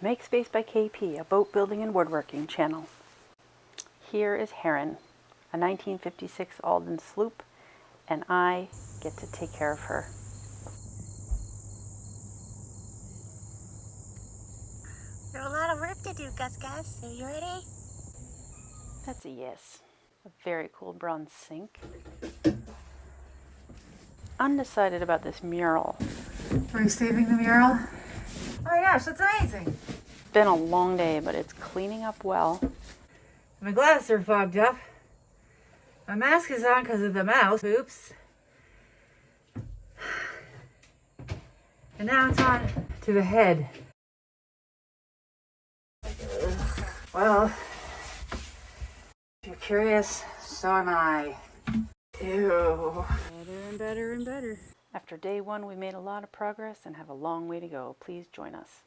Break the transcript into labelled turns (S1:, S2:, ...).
S1: Make Space by KP, a boat building and woodworking channel. Here is Heron, a 1956 Alden sloop, and I get to take care of her.
S2: There's a lot of work to do, Gus. Are you ready?
S1: That's a yes. A very cool bronze sink. Undecided about this mural.
S3: Are you saving the mural? Oh my gosh, that's amazing.
S1: It's been a long day, but it's cleaning up well.
S3: My glasses are fogged up. My mask is on because of the mouse. Oops. And now it's on to the head. Well, if you're curious, so am I. Ew. Better and better and better.
S1: After day one, we made a lot of progress and have a long way to go. Please join us.